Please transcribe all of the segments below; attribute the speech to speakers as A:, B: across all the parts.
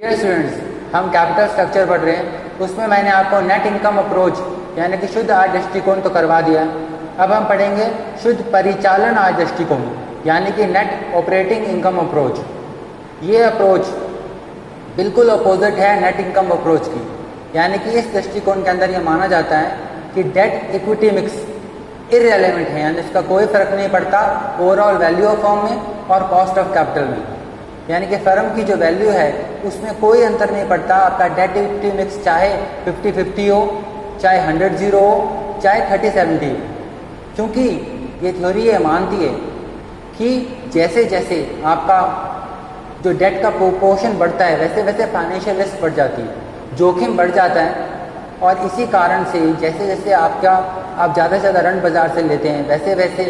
A: Dear students, हम capital structure पढ़ रहे हैं। उसमें मैंने आपको नेट इनकम अप्रोच यानी कि शुद्ध आय दृष्टिकोण तो करवा दिया। अब हम पढ़ेंगे शुद्ध परिचालन आय दृष्टिकोण यानी कि नेट ऑपरेटिंग इनकम अप्रोच। ये अप्रोच बिल्कुल अपोजिट है नेट इनकम अप्रोच की, यानी कि इस दृष्टिकोण के अंदर ये माना जाता है कि डेट इक्विटी मिक्स इररिलेवेंट है, यानी इसका कोई फर्क नहीं पड़ता ओवरऑल वैल्यू ऑफ फर्म में और कॉस्ट ऑफ कैपिटल में। यानी कि फर्म की जो वैल्यू है उसमें कोई अंतर नहीं पड़ता। आपका डेट इक्विटी मिक्स चाहे 50-50 हो, चाहे 100-0 हो, चाहे 30-70 हो, क्योंकि ये थ्योरी ये मानती है कि जैसे जैसे आपका जो डेट का प्रोपोर्शन बढ़ता है वैसे वैसे फाइनेंशियल रिस्क बढ़ जाती है, जोखिम बढ़ जाता है। और इसी कारण से जैसे जैसे आप ज़्यादा से ज़्यादा ऋण बाजार से लेते हैं वैसे वैसे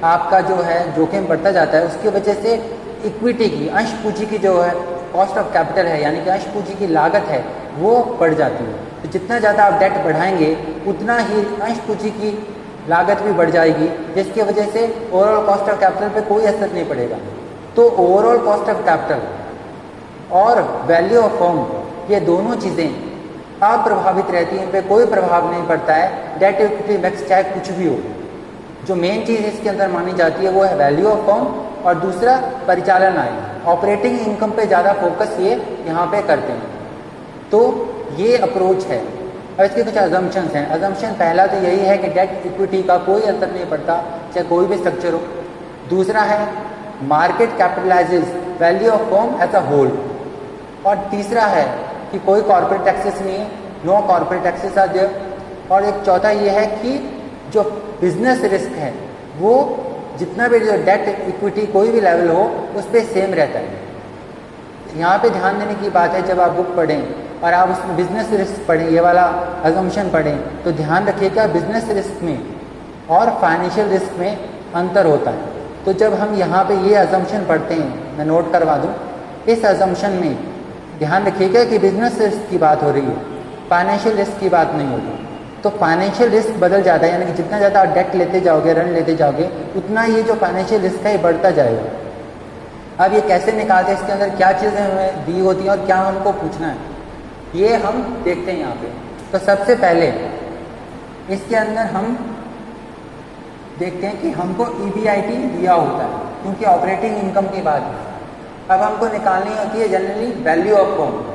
A: आपका जो है जोखिम बढ़ता जाता है। उसकी वजह से इक्विटी की अंश पूंजी की जो है कॉस्ट ऑफ कैपिटल है यानी कि अंश पूंजी की लागत है वो बढ़ जाती है। तो जितना ज़्यादा आप डेट बढ़ाएंगे उतना ही अंश पूंजी की लागत भी बढ़ जाएगी, जिसकी वजह से ओवरऑल कॉस्ट ऑफ कैपिटल पे कोई असर नहीं पड़ेगा। तो ओवरऑल कॉस्ट ऑफ कैपिटल और वैल्यू ऑफ फर्म ये दोनों चीज़ें अप्रभावित रहती हैं, इन पर कोई प्रभाव नहीं पड़ता है। डेट इक्विटी मिक्स चाहे कुछ भी हो, जो मेन चीज़ इसके अंदर मानी जाती है वो है वैल्यू ऑफ फर्म और दूसरा परिचालन आय। ऑपरेटिंग इनकम पे ज़्यादा फोकस ये यहाँ पे करते हैं। तो ये अप्रोच है। और इसके कुछ अजम्पशंस हैं। अजम्पशन पहला तो यही है कि डेट इक्विटी का कोई अंतर नहीं पड़ता चाहे कोई भी स्ट्रक्चर हो। दूसरा है market capitalises value of firm as a whole. और तीसरा है कि कोई कॉर्पोरेट टैक्सेस नहीं है, no corporate taxes are there. और एक चौथा ये है कि जो बिजनेस रिस्क है वो जितना भी जो डेट इक्विटी कोई भी लेवल हो उस पर सेम रहता है। यहाँ पे ध्यान देने की बात है, जब आप बुक पढ़ें और आप उसमें बिजनेस रिस्क पढ़ें, ये वाला अजम्पशन पढ़ें, तो ध्यान रखिएगा बिजनेस रिस्क में और फाइनेंशियल रिस्क में अंतर होता है। तो जब हम यहाँ पे ये अजम्पशन पढ़ते हैं, मैं नोट करवा दूँ, इस अजम्पशन में ध्यान रखिएगा कि बिजनेस रिस्क की बात हो रही है, फाइनेंशियल रिस्क की बात नहीं होगी। तो फाइनेंशियल रिस्क बदल जाता है, यानी कि जितना ज़्यादा आप डेट लेते जाओगे, ऋण लेते जाओगे, उतना ये जो फाइनेंशियल रिस्क है ये बढ़ता जाएगा। अब ये कैसे निकालते हैं, इसके अंदर क्या चीज़ें हमें दी होती हैं और क्या हमको पूछना है, ये हम देखते हैं यहाँ पे। तो सबसे पहले इसके अंदर हम देखते हैं कि हमको EBIT दिया होता है, क्योंकि ऑपरेटिंग इनकम की बात है। अब हमको निकालनी होती है जनरली वैल्यू ऑफ फर्म।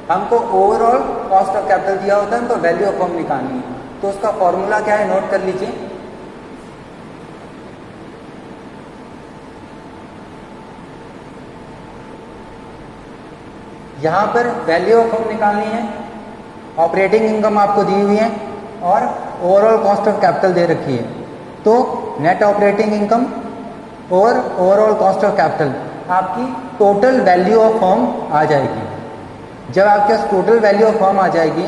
A: हमको ओवरऑल कॉस्ट ऑफ कैपिटल दिया होता है, हमको वैल्यू ऑफ फर्म निकालनी है। तो उसका फॉर्मूला क्या है, नोट कर लीजिए। यहाँ पर वैल्यू ऑफ फर्म निकालनी है, ऑपरेटिंग इनकम आपको दी हुई है और ओवरऑल कॉस्ट ऑफ कैपिटल दे रखी है। तो नेट ऑपरेटिंग इनकम और ओवरऑल कॉस्ट ऑफ कैपिटल आपकी टोटल वैल्यू ऑफ फर्म आ जाएगी। जब आपके पास टोटल वैल्यू ऑफ फर्म आ जाएगी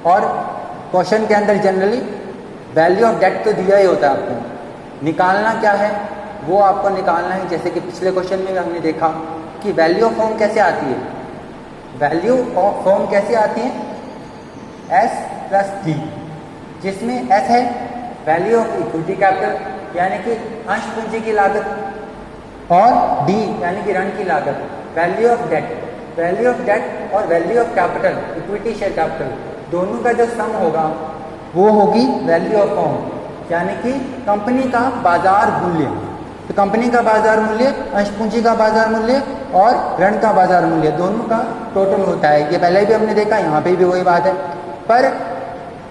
A: और क्वेश्चन के अंदर जनरली वैल्यू ऑफ डेट तो दिया ही होता है, आपको निकालना क्या है वो आपको निकालना है। जैसे कि पिछले क्वेश्चन में भी हमने देखा कि वैल्यू ऑफ फर्म कैसे आती है। वैल्यू ऑफ फर्म कैसे आती है, S+D, जिसमें S है वैल्यू ऑफ इक्विटी कैपिटल यानी कि अंश पूंजी की लागत, और D यानी कि ऋण की लागत। Value of debt, value of debt और value of capital equity share capital दोनों का जो सम होगा वो होगी वैल्यू ऑफ फर्म, यानी कि कंपनी का बाजार मूल्य। तो कंपनी का बाजार मूल्य, अंश पूंजी का बाजार मूल्य और ऋण का बाजार मूल्य दोनों का टोटल होता है। ये पहले भी हमने देखा, यहाँ पे भी वही बात है। पर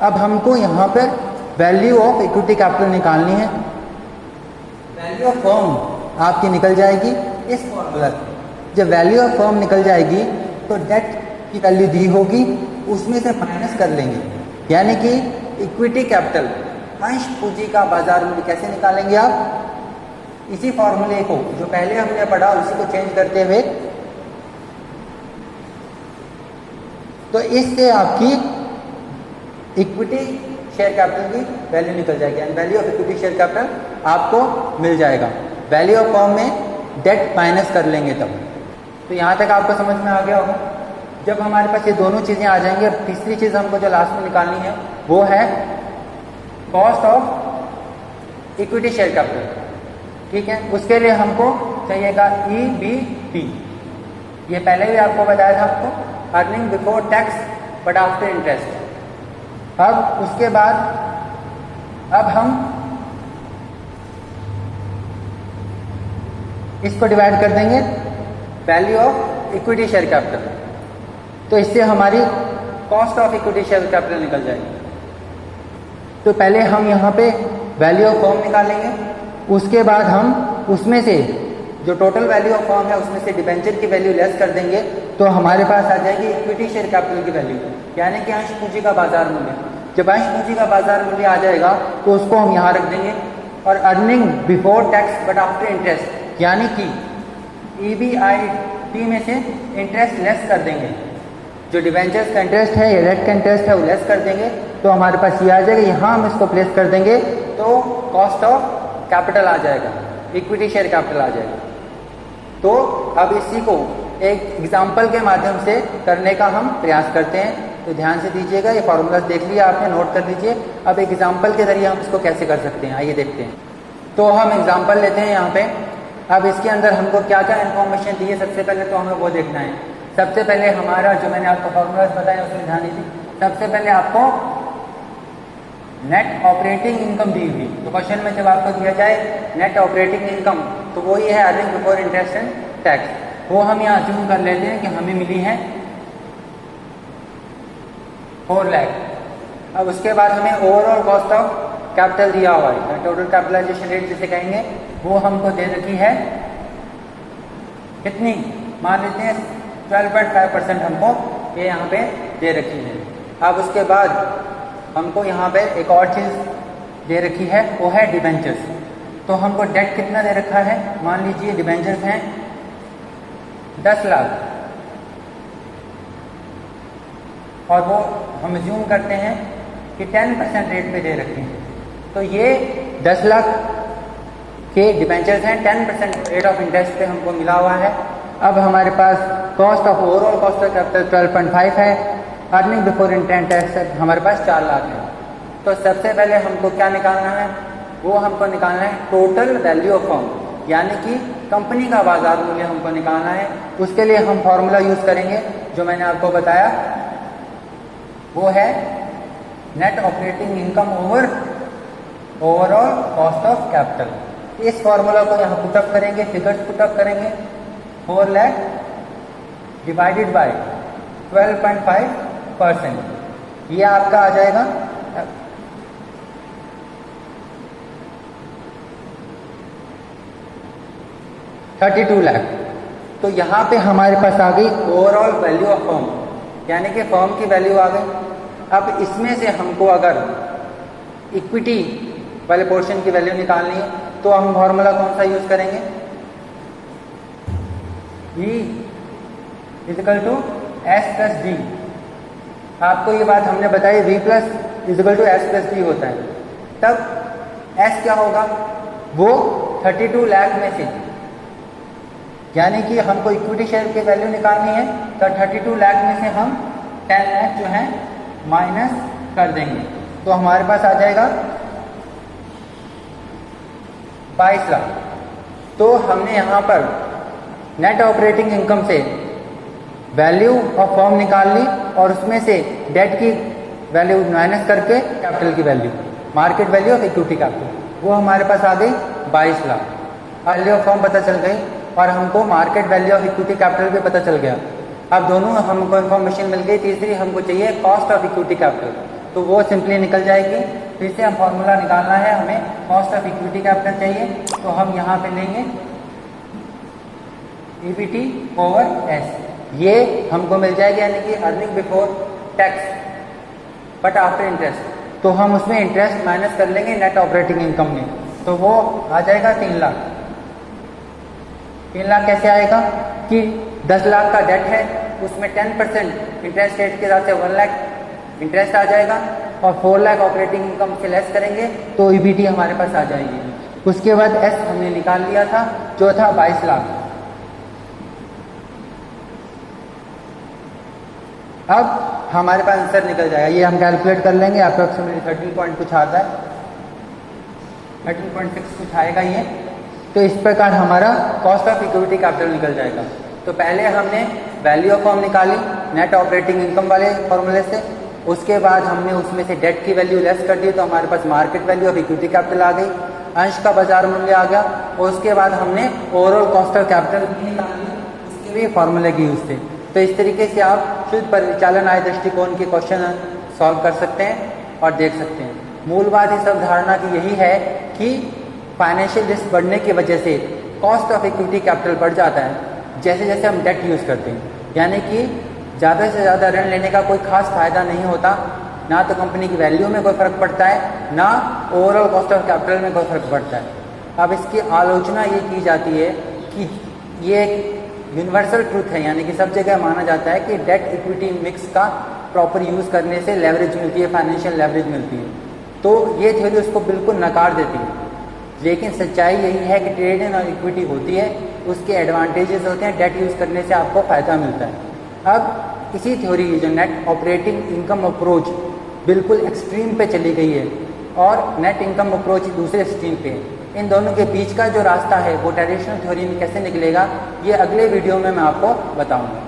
A: अब हमको यहाँ पर वैल्यू ऑफ इक्विटी कैपिटल निकालनी है। वैल्यू ऑफ फर्म आपकी निकल जाएगी इस फॉर्मूला से। जब वैल्यू ऑफ फर्म निकल जाएगी तो डेट की वैल्यू दी होगी, उसमें से माइनस कर लेंगे, यानी कि इक्विटी कैपिटल अंश पूंजी का बाजार मूल्य कैसे निकालेंगे आप, इसी फॉर्मूले को जो पहले हमने पढ़ा उसी को चेंज करते हुए। तो इससे आपकी इक्विटी शेयर कैपिटल की वैल्यू निकल जाएगी, यानी value of equity share capital आपको मिल जाएगा। वैल्यू ऑफ फर्म में डेट माइनस कर लेंगे तब। तो यहाँ तक आपको समझ में आ गया होगा। जब हमारे पास ये दोनों चीज़ें आ जाएंगी, और तीसरी चीज़ हमको जो लास्ट में निकालनी है वो है cost of equity share capital. ठीक है, उसके लिए हमको चाहिएगा EBT। ये पहले भी आपको बताया था आपको earning before tax but after interest. अब उसके बाद अब हम इसको डिवाइड कर देंगे value of equity share capital, तो इससे हमारी cost of equity share capital निकल जाएगी। तो पहले हम यहाँ पे वैल्यू ऑफ फर्म निकालेंगे, उसके बाद हम उसमें से जो टोटल वैल्यू ऑफ फर्म है उसमें से डिबेंचर की वैल्यू लेस कर देंगे, तो हमारे पास आ जाएगी इक्विटी शेयर कैपिटल की वैल्यू, यानी कि अंश पूंजी का बाजार मूल्य। जब अंश पूंजी का बाजार मूल्य आ जाएगा तो उसको हम यहाँ रख देंगे, और earning before tax but after interest, यानी कि EBIT में से इंटरेस्ट लेस कर देंगे, जो डिवेंचर्स का इंटरेस्ट है या रेट का इंटरेस्ट है वो लेस कर देंगे, तो हमारे पास ये आ जाएगा। यहाँ हम इसको प्लेस कर देंगे तो कॉस्ट ऑफ कैपिटल आ जाएगा, इक्विटी शेयर कैपिटल आ जाएगा। तो अब इसी को एक एग्जाम्पल के माध्यम से करने का हम प्रयास करते हैं, तो ध्यान से दीजिएगा। ये फॉर्मूला देख लिया आपने, नोट कर लीजिए। अब एक एग्जाम्पल के जरिए हम इसको कैसे कर सकते हैं, आइए देखते हैं। तो हम एग्जाम्पल लेते हैं यहाँ पे। अब इसके अंदर हमको क्या क्या इन्फॉर्मेशन दी है, सबसे पहले तो हमें वो देखना है। सबसे पहले हमारा जो मैंने आपको फॉर्मूलाज बताया उसमें ध्यान दीजिए। सबसे पहले आपको नेट ऑपरेटिंग इनकम दी हुई, तो क्वेश्चन में जब आपको दिया जाए नेट ऑपरेटिंग इनकम, तो वो ये है earning before interest and tax. वो हम यहाँ अज्यूम कर लेते हैं कि हमें मिली है 4 लाख। अब उसके बाद हमें ओवरऑल कॉस्ट ऑफ कैपिटल दिया हुआ है, टोटल कैपिटलाइजेशन रेट जिसे कहेंगे, वो हमको दे रखी है कितनी, मान लेते हैं 12.5% हमको ये यहाँ पे दे रखी है। अब उसके बाद हमको यहाँ पे एक और चीज़ दे रखी है, वो है डिबेंचर्स। तो हमको डेट कितना दे रखा है, मान लीजिए डिबेंचर्स हैं 10 लाख, और वो हम अज्यूम करते हैं कि 10% रेट पे दे रखे हैं। तो ये 10 लाख के डिबेंचर्स हैं, 10% रेट ऑफ इंटरेस्ट पे हमको मिला हुआ है। अब हमारे पास cost of overall cost of capital 12.5 है, अर्निंग बिफोर इंटरेस्ट टैक्स हमारे पास 4 लाख है। तो सबसे पहले हमको क्या निकालना है, वो हमको निकालना है टोटल वैल्यू ऑफ फर्म, यानी कि कंपनी का बाजार मूल्य हमको निकालना है। उसके लिए हम फॉर्मूला यूज करेंगे जो मैंने आपको बताया, वो है net operating income over overall cost of capital. इस फॉर्मूला को यहाँ पुटअप करेंगे, फिगर्स पुटअप करेंगे। 4 लाख डिवाइडेड बाय 12.5%, ये आपका आ जाएगा 32 लाख। तो यहाँ पे हमारे पास आ गई ओवरऑल वैल्यू ऑफ फर्म, यानी कि फर्म की वैल्यू आ गई। अब इसमें से हमको अगर इक्विटी वाले पोर्शन की वैल्यू निकालनी है, तो हम फॉर्मूला कौन सा यूज करेंगे, E equal to S plus D. आपको ये बात हमने बताई, V plus equal to S plus D होता है। तब S क्या होगा, वो 32 लाख में से, यानी कि हमको इक्विटी शेयर की वैल्यू निकालनी है, तो 32 लाख में से हम 10 लाख जो है माइनस कर देंगे, तो हमारे पास आ जाएगा 22 लाख। तो हमने यहाँ पर नेट ऑपरेटिंग इनकम से वैल्यू ऑफ फर्म निकाल ली, और उसमें से डेट की वैल्यू माइनस करके कैपिटल की value, market value of equity capital, वो हमारे पास आ गई 22 लाख। वैल्यू ऑफ फर्म पता चल गई, और हमको market value of equity capital भी पता चल गया। अब दोनों हमको इन्फॉर्मेशन मिल गई। तीसरी हमको चाहिए कॉस्ट ऑफ इक्विटी कैपिटल, तो वो सिंपली निकल जाएगी। फिर से हम फॉर्मूला निकालना है, हमें कॉस्ट ऑफ इक्विटी कैपिटल चाहिए, तो हम यहाँ पे लेंगे EBT ओवर S, ये हमको मिल जाएगी, यानी कि earning before tax but after interest. तो हम उसमें इंटरेस्ट माइनस कर लेंगे नेट ऑपरेटिंग इनकम में, तो वो आ जाएगा 3 लाख। 3 लाख कैसे आएगा कि 10 लाख का डेट है, उसमें 10% इंटरेस्ट रेट के साथ से 1 लाख इंटरेस्ट आ जाएगा, और 4 लाख ऑपरेटिंग इनकम से लेस करेंगे तो EBT हमारे पास आ जाएगी। उसके बाद S हमने निकाल लिया था, जो था 22 लाख। अब हमारे पास आंसर निकल जाएगा, ये हम कैलकुलेट कर लेंगे, अप्रोक्सीमेटली 13 पॉइंट कुछ आता है, 13.6 कुछ आएगा ये। तो इस प्रकार हमारा कॉस्ट ऑफ इक्विटी कैपिटल निकल जाएगा। तो पहले हमने वैल्यू ऑफ फर्म निकाली, नेट ऑपरेटिंग इनकम वाले फॉर्मूले से। उसके बाद हमने उसमें से डेट की वैल्यू लेस कर दी तो हमारे पास market value of equity capital आ गई, अंश का बाजार मूल्य आ गया। और उसके बाद हमने ओवरऑल कॉस्ट ऑफ कैपिटल भी निकाल ली, उसके भी फॉर्मूले की यूज से। तो इस तरीके से आप शुद्ध परिचालन आय दृष्टिकोण के क्वेश्चन सॉल्व कर सकते हैं और देख सकते हैं। मूल बात इस अवधारणा की यही है कि फाइनेंशियल रिस्क बढ़ने की वजह से कॉस्ट ऑफ इक्विटी कैपिटल बढ़ जाता है जैसे जैसे हम डेट यूज़ करते हैं। यानी कि ज़्यादा से ज़्यादा ऋण लेने का कोई खास फायदा नहीं होता, ना तो कंपनी की वैल्यू में कोई फ़र्क पड़ता है, ना ओवरऑल कॉस्ट ऑफ कैपिटल में कोई फ़र्क पड़ता है। अब इसकी आलोचना ये की जाती है कि ये एक यूनिवर्सल ट्रूथ है, यानी कि सब जगह माना जाता है कि डेट इक्विटी मिक्स का प्रॉपर यूज़ करने से लेवरेज मिलती है, फाइनेंशियल लेवरेज मिलती है। तो ये थ्योरी उसको बिल्कुल नकार देती है। लेकिन सच्चाई यही है कि ट्रेडिंग और इक्विटी होती है, उसके एडवांटेजेस होते हैं, डेट यूज़ करने से आपको फ़ायदा मिलता है। अब इसी थ्योरी जो नेट ऑपरेटिंग इनकम अप्रोच बिल्कुल एक्सट्रीम पे चली गई है और नेट इनकम अप्रोच दूसरे एक्सट्रीम पे है। इन दोनों के बीच का जो रास्ता है वो ट्रेडिशनल थ्योरी में कैसे निकलेगा, ये अगले वीडियो में मैं आपको बताऊँगा।